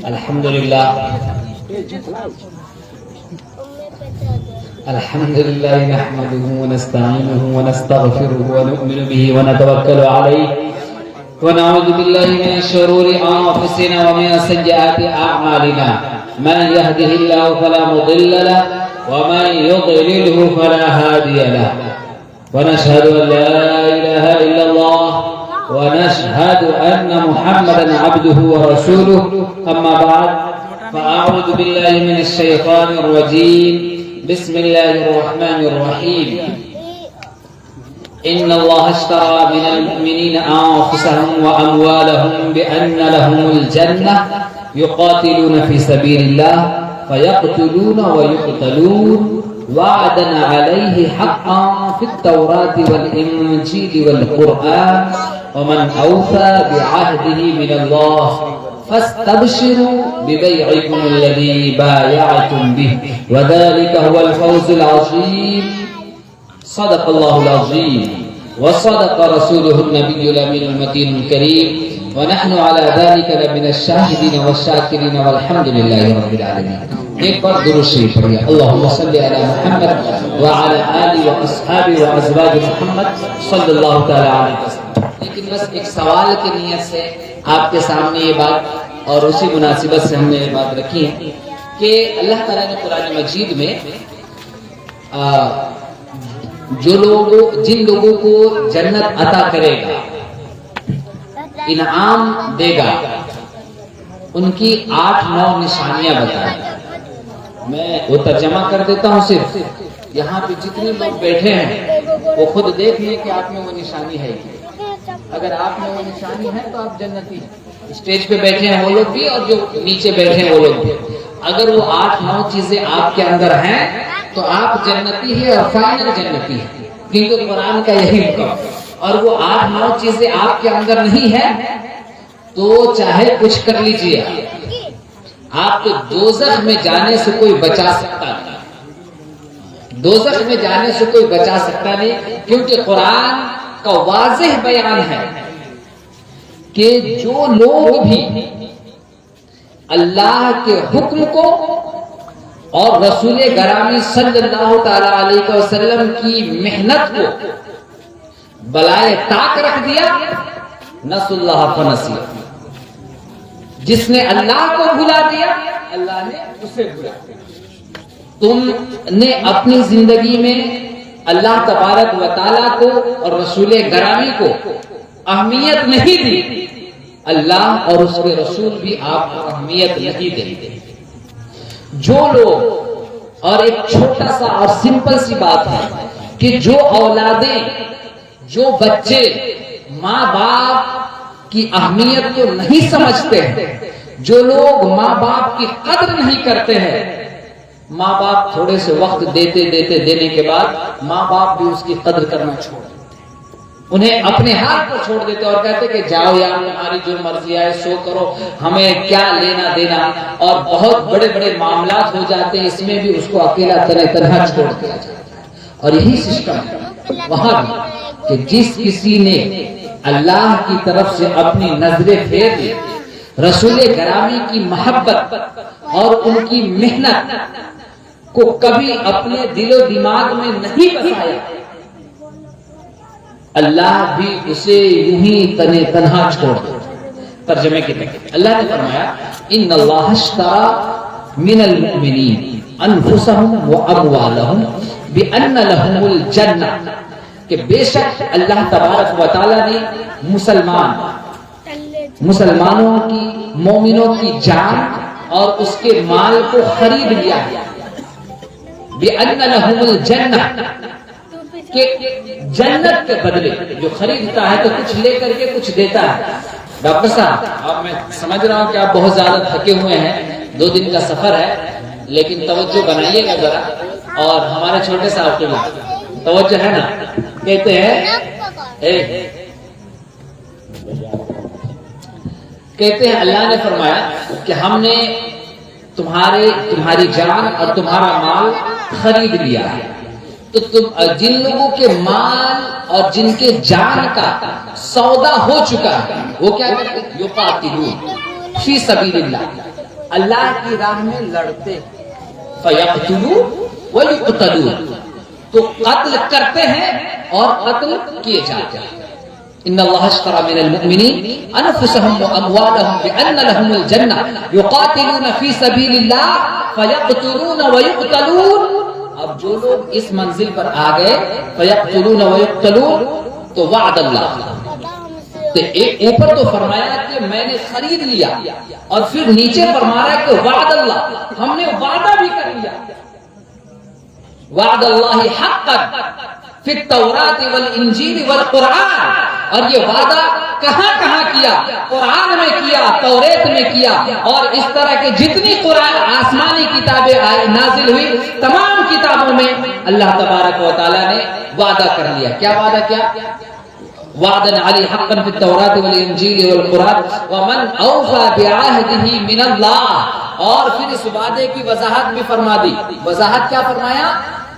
الحمد لله نحمده ونستعينه ونستغفره ونؤمن به ونتوكل عليه ونعوذ بالله من شرور أنفسنا ومن سيئات أعمالنا من يهده الله فلا مضل له ومن يضلله فلا هادي له ونشهد أن لا إله إلا الله ونشهد أن محمدا عبده ورسوله أما بعد فأعوذ بالله من الشيطان الرجيم بسم الله الرحمن الرحيم إن الله اشترى من المؤمنين أنفسهم وأموالهم بأن لهم الجنة يقاتلون في سبيل الله فيقتلون ويقتلون وعدا عليه حقا في التوراة والإنجيل والقرآن ومن أوفى بعهده من الله فاستبشروا ببيعكم الذي بايعتم به وذلك هو الفوز العظيم صدق الله العظيم وصدق رسوله النبي الأمين المتين الكريم ونحن على ذلك لمن الشاهدين والشاكرين والحمد لله رب العالمين. ایک بار درود شریف پڑھیے اللهم صل علی محمد وعلى آله واصحابه وازواج محمد صلی اللہ تعالی علیہ وسلم. لیکن بس ایک سوال کی نیت سے آپ کے سامنے یہ بات اور اسی مناسبت سے ہم نے یہ بات رکھی ہے کہ اللہ تعالیٰ نے قرآن مجید میں جن لوگوں کو جنت عطا کرے گا انعام دے گا ان کی 8-9 نشانیاں بتائیں. میں وہ ترجمہ کر دیتا ہوں. صرف یہاں پہ جتنے لوگ بیٹھے ہیں وہ خود دیکھ لیں کہ آپ میں وہ نشانی ہے. اگر آپ میں وہ نشانی ہے تو آپ جنتی ہیں. اسٹیج پہ بیٹھے ہیں وہ لوگ بھی اور جو نیچے بیٹھے ہیں وہ لوگ بھی. اگر وہ 8-9 چیزیں آپ کے اندر ہیں تو آپ جنتی ہیں اور فائنل جنتی ہیں, کیونکہ قرآن کا یہی حکم. اور وہ 8-9 چیزیں آپ کے اندر نہیں ہے تو چاہے کچھ کر لیجیے آپ کو دوزخ میں جانے سے کوئی بچا سکتا نہیں. دوزخ میں جانے سے کوئی بچا سکتا نہیں, کیونکہ قرآن کا واضح بیان ہے کہ جو لوگ بھی اللہ کے حکم کو اور رسول گرامی صلی اللہ تعالی علیہ وسلم کی محنت کو بلائے طاق رکھ دیا, نسوا اللہ فنسیہ. جس نے اللہ کو بھلا دیا اللہ نے اسے بھلا دیا. تم نے اپنی زندگی میں اللہ تبارک و تعالیٰ کو اور رسول گرامی کو اہمیت نہیں دی, اللہ اور اس کے رسول بھی آپ کو اہمیت نہیں دیتے. جو لوگ, اور ایک چھوٹا سا اور سمپل سی بات ہے کہ جو اولادیں, جو بچے ماں باپ کی اہمیت کو نہیں سمجھتے ہیں, جو لوگ ماں باپ کی قدر نہیں کرتے ہیں, ماں باپ تھوڑے سے وقت دینے کے بعد ماں باپ بھی اس کی قدر کرنا چھوڑ دیتے, انہیں اپنے ہاتھ پر چھوڑ دیتے اور کہتے کہ جاؤ یار تمہاری جو مرضی آئے سو کرو, ہمیں کیا لینا دینا. اور بہت بڑے بڑے معاملات ہو جاتے ہیں, اس میں بھی اس کو اکیلا تنہا چھوڑ دیا جاتا ہے. اور یہی سسٹم وہاں بھی کہ جس کسی نے اللہ کی طرف سے اپنی نظریں پھیر دی, رسول گرامی کی محبت اور ان کی محنت کو کبھی اپنے دل و دماغ میں نہیں بسایا, اللہ بھی اسے یوں ہی تنہا چھوڑ دے. ترجمے کے تحت اللہ نے فرمایا ان اللہ اشترى من المؤمنین انفسهم واموالهم بان لهم الجنہ, کہ بے شک اللہ تبارک و تعالی نے مسلمانوں کی, مومنوں کی جان اور اس کے مال کو خرید لیا ہے. بِأَنَّ لَهُمُ الْجَنَّةِ, کہ جنت کے بدلے جو خریدتا ہے تو کچھ لے کر کے کچھ دیتا ہے. ڈاکٹر صاحب, اب میں سمجھ رہا ہوں کہ آپ بہت زیادہ تھکے ہوئے ہیں, 2 دن کا سفر ہے, لیکن توجہ بنائیے گا ذرا, اور ہمارے چھوٹے صاحب کے بھی توجہ ہے نا. کہتے ہیں اللہ نے فرمایا کہ ہم نے تمہاری جان اور تمہارا مال خرید لیا ہے. تو تم جن لوگوں کے مال اور جن کے جان کا سودا ہو چکا ہے وہ کیا کرتے ہیں؟ یقاتلون فی سبیل اللہ, اللہ کی راہ میں لڑتے فیقتلوا ویقتلون، تو قتل کرتے ہیں اور قتل کیے جاتے ہیں۔ ان اللہ اشترى من المؤمنین انفسهم واموالهم بان لهم الجنہ یقاتلون فی سبیل اللہ فیقتلون ویقتلون۔ اب جو لوگ اس منزل پر آ گئے فیقتلون ویقتلون تو وعد اللہ، تو ایک اوپر تو فرمایا کہ میں نے خرید لیا، اور پھر نیچے فرمایا کہ وعد اللہ، ہم نے وعدہ بھی کر لیا۔ وعد اللہ حقا فی التوراۃ والانجیل والقرآن، اور یہ وعدہ کہاں کہاں کیا؟ قرآن میں کیا، توریت میں کیا، اور اس طرح کے جتنی قرآن آسمانی کتابیں نازل ہوئی تمام کتابوں میں اللہ تبارک و تعالیٰ نے وعدہ کر لیا۔ کیا وعدہ کیا؟ وعدا علی حقا فی التوراۃ والانجیل والقرآن ومن اوفى بعہدہ من اللہ، اور پھر اس وعدے کی وضاحت بھی فرما دی۔ وضاحت کیا فرمایا؟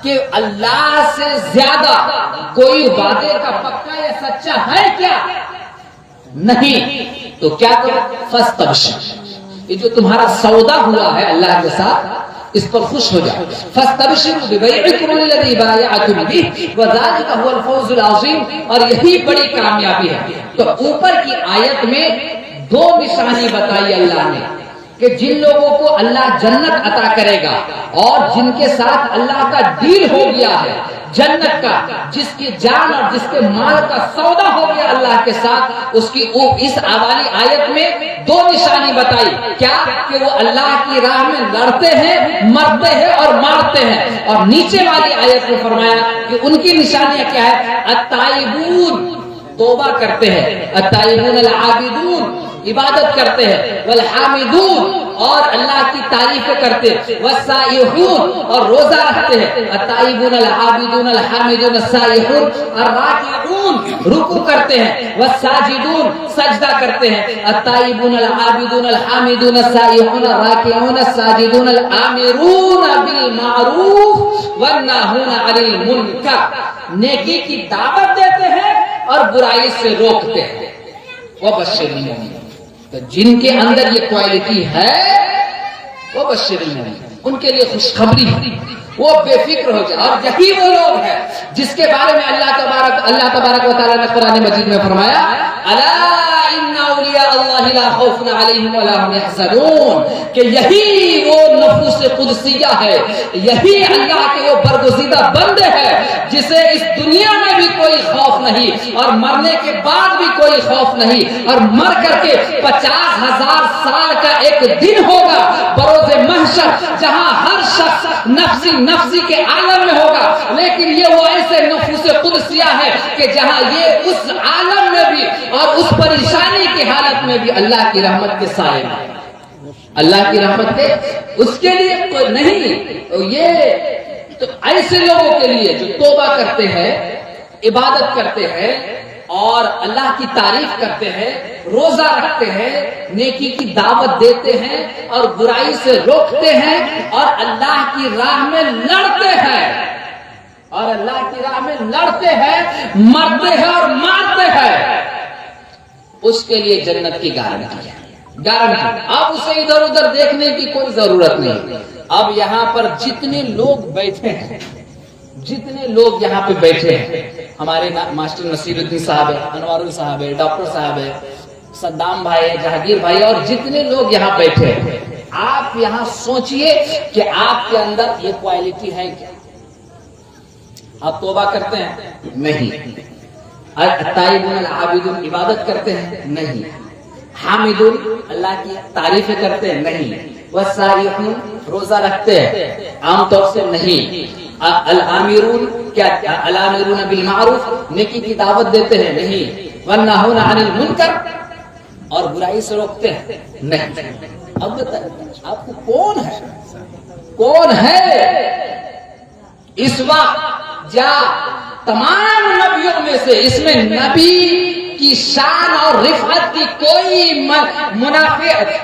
کہ اللہ سے زیادہ کوئی وعدے کا پکا یا سچا ہے کیا؟ نہیں، تو کیا کرو؟ فاستبشر، یہ جو تمہارا سودا ہوا ہے اللہ کے ساتھ اس پر خوش ہو جاؤ۔ فاستبشروا ببیعکم الذی بایعتم بہ وذلک هو الفوز العظیم، اور یہی بڑی کامیابی ہے۔ تو اوپر کی آیت میں دو نشانی بتائی اللہ نے کہ جن لوگوں کو اللہ جنت عطا کرے گا اور جن کے ساتھ اللہ کا ڈیل ہو گیا ہے جنت کا، جس کی جان اور جس کے مال کا سودا ہو گیا اللہ کے ساتھ، اس کی اس والی آیت میں دو نشانی بتائی۔ کیا؟ کہ وہ اللہ کی راہ میں لڑتے ہیں، مرتے ہیں اور مارتے ہیں۔ اور نیچے والی آیت میں فرمایا کہ ان کی نشانیاں کیا ہے؟ التائبون، توبہ کرتے ہیں، التائبون العابدون، عبادت کرتے ہیں، والحامدون، اور اللہ کی تعریفیں کرتے ہیں، والسائحون، اور روزہ رکھتے ہیں، التائبون العابدون الحامدون السائحون، الراکعون، رکوع کرتے ہیں، والساجدون، سجدہ کرتے ہیں، التائبون العابدون الحامدون السائحون الراکعون الساجدون الآمرون بالمعروف والناہون عن المنکر، نیکی کی دعوت دیتے ہیں اور برائی سے روکتے ہیں۔ وبشر المؤمنین، تو جن کے اندر یہ کوالٹی ہے وہ بشر المؤمنین، ان کے لیے خوشخبری، وہ بے فکر ہو جائے۔ اور یہی وہ لوگ ہیں جس کے بارے میں اللہ تبارک و تعالیٰ نے قرآن مجید میں فرمایا الا ان اولیاء اللہ لا خوف علیہم ولا هم يحزنون، کہ یہی وہ نفوس قدسیہ ہے، یہی اللہ کے وہ برگزیدہ بندے ہیں جسے اس دنیا میں بھی کوئی خوف نہیں اور مرنے کے بعد بھی کوئی خوف نہیں، اور مر کر کے 50,000 سال کا ایک دن ہوگا بروز محشر جہاں ہر شخص نفسی کے عالم میں ہوگا، لیکن یہ وہ ایسے نفوس قدسیہ ہے کہ جہاں یہ اس عالم میں بھی اور اس پریشانی کی حالت میں بھی اللہ کی رحمت کے سائے میں، اللہ کی رحمت کے اس کے لیے کوئی نہیں۔ یہ تو ایسے لوگوں کے لیے جو توبہ کرتے ہیں، عبادت کرتے ہیں اور اللہ کی تعریف کرتے ہیں، روزہ رکھتے ہیں، نیکی کی دعوت دیتے ہیں اور برائی سے روکتے ہیں اور اللہ کی راہ میں لڑتے ہیں، اور اللہ کی راہ میں لڑتے ہیں، مرتے ہیں اور مارتے ہیں، اس کے لیے جنت کی گارنٹی ہے، گارنٹی۔ اب اسے ادھر ادھر دیکھنے کی کوئی ضرورت نہیں۔ اب یہاں پر جتنے لوگ بیٹھے ہیں، جتنے لوگ یہاں پہ بیٹھے ہیں، ہمارے ماسٹر نصیر الدین صاحب ہے، انوار صاحب ہے، ڈاکٹر صاحب ہے، صدام بھائی ہے، جہانگیر بھائی، اور جتنے لوگ یہاں بیٹھے ہیں، آپ یہاں سوچئے کہ آپ کے اندر یہ کوالٹی ہے کیا؟ آپ توبہ کرتے ہیں؟ نہیں۔ التائبون العابدون، عبادت کرتے ہیں؟ نہیں۔ حامدون، اللہ کی تعریفیں کرتے ہیں؟ نہیں۔ والسائحون، روزہ رکھتے ہیں؟ عام طور سے نہیں۔ الآمرون، کیا الآمرون بالمعروف، نیکی کی دعوت دیتے ہیں؟ نہیں۔ والناہون عن المنکر، اور برائی سے روکتے ہیں؟ نہیں۔ اب بتائیں آپ کو کون ہے اس وقت جا تمام نبیوں میں سے اس میں نبی کی شان اور رفعت کی کوئی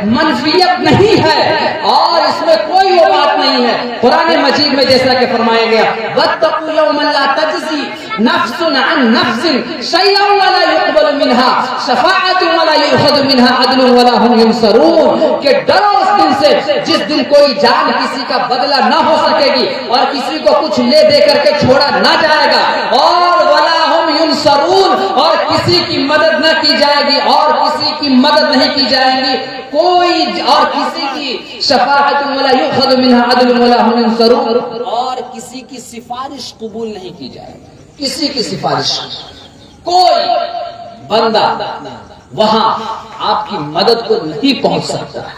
منفیت نہیں ہے اور اس میں کوئی وہ بات نہیں ہے۔ قرآن مجید میں جیسا کہ فرمایا گیا وَاتَّقُوا يَوْمًا لَا تَجْزِي نفس عن نفس شيئا ولا يقبل منها شفاعة ولا يؤخذ منها عدل ولا هم ينصرون کہ ڈرو اس دن سے جس دن کوئی جان کسی کا بدلہ نہ ہو سکے گی اور کسی کو کچھ لے دے کر کے چھوڑا نہ جائے گا اور ولا هم ينصرون اور کسی کی مدد نہ کی جائے گی اور کسی کی مدد نہیں کی جائے گی کوئی اور کسی کی شفاعت ولا یؤخذ منها عدل ولا هم ينصرون اور کسی کی سفارش قبول نہیں کی جائے گی کسی کی سفارش کوئی بندہ وہاں آپ کی مدد کو نہیں پہنچ سکتا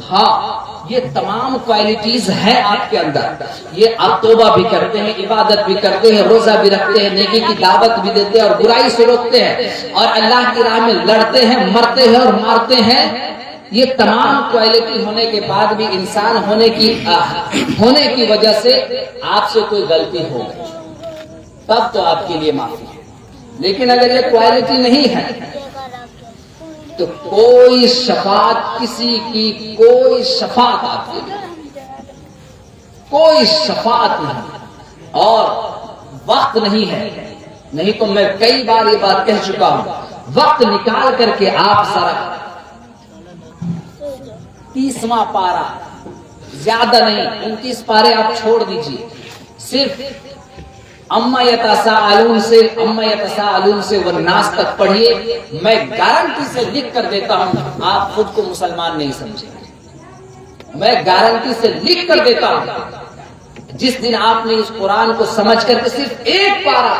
ہاں یہ تمام کوالٹیز ہیں آپ کے اندر یہ آپ توبہ بھی کرتے ہیں عبادت بھی کرتے ہیں روزہ بھی رکھتے ہیں نیکی کی دعوت بھی دیتے ہیں اور برائی سے روکتے ہیں اور اللہ کی راہ میں لڑتے ہیں مرتے ہیں اور مارتے ہیں یہ تمام کوالٹی ہونے کے بعد بھی انسان ہونے کی وجہ سے آپ سے کوئی غلطی ہو گئی تب تو آپ کے لیے معافی ہے لیکن اگر یہ کوالٹی نہیں ہے تو کوئی شفاعت کسی کی کوئی شفاعت آپ کی کوئی شفاعت نہیں اور وقت نہیں ہے نہیں تو میں کئی بار یہ بات کہہ چکا ہوں وقت نکال کر کے آپ ذرا 30واں پارہ زیادہ نہیں 29 پارے آپ چھوڑ دیجئے صرف اما یتساءلون سے والناس تک پڑھیے میں گارنٹی سے لکھ کر دیتا ہوں آپ خود کو مسلمان نہیں سمجھیں گے میں گارنٹی سے لکھ کر دیتا ہوں جس دن آپ نے اس قرآن کو سمجھ کر کے صرف ایک پارہ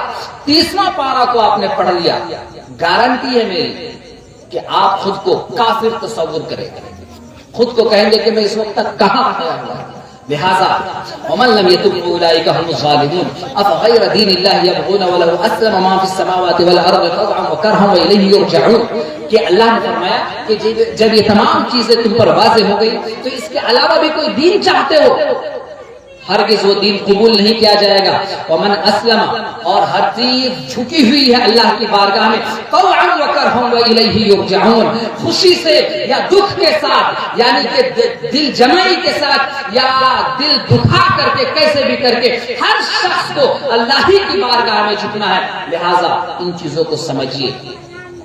30واں پارہ کو آپ نے پڑھ لیا گارنٹی ہے میری کہ آپ خود کو کافر تصور کریں گے خود کو کہیں گے کہ میں اس وقت تک کہاں آیا ہوا لہذا ومن لم يتب اولئک هم الظالمون افغیر دین اللہ یبغون وله اسلم ما فی السماوات والارض طوعا وکرها والیہ یرجعون کہ اللہ نے فرمایا کہ جب یہ تمام چیزیں تم پر واضح ہو گئی تو اس کے علاوہ بھی کوئی دین چاہتے ہو ہرگز وہ دین قبول نہیں کیا جائے گا ومن اسلم اور ہر چیز جھکی ہوئی ہے اللہ کی بارگاہ میں طوعا وکرها والیہ یرجعون خوشی سے یا دکھ کے ساتھ یعنی کہ دل جمعی کے ساتھ یا دل دکھا کر کے کیسے بھی کر کے ہر شخص کو اللہ ہی کی بارگاہ میں جھکنا ہے لہذا ان چیزوں کو سمجھیے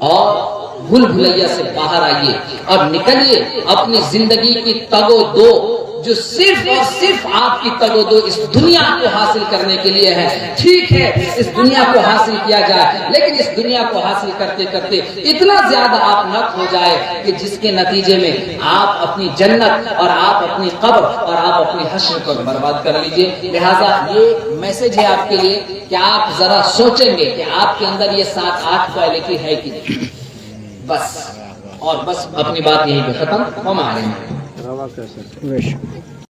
اور بھول بھلیا سے باہر آئیے اور نکلیے اپنی زندگی کی تگ و دو جو صرف اور صرف آپ کی تگ و دو اس دنیا کو حاصل کرنے کے لیے ہے ٹھیک ہے اس دنیا کو حاصل کیا جائے لیکن اس دنیا کو حاصل کرتے کرتے اتنا زیادہ آپ نہ کھو جائے کہ جس کے نتیجے میں آپ اپنی جنت اور آپ اپنی قبر اور آپ اپنی حشر کو برباد کر لیجئے لہذا یہ میسج ہے آپ کے لیے کہ آپ ذرا سوچیں گے کہ آپ کے اندر یہ 7-8 کوالٹی ہے کہ نہیں بس اور بس اپنی بات یہی پہ ختم ہم آ رہے ہیں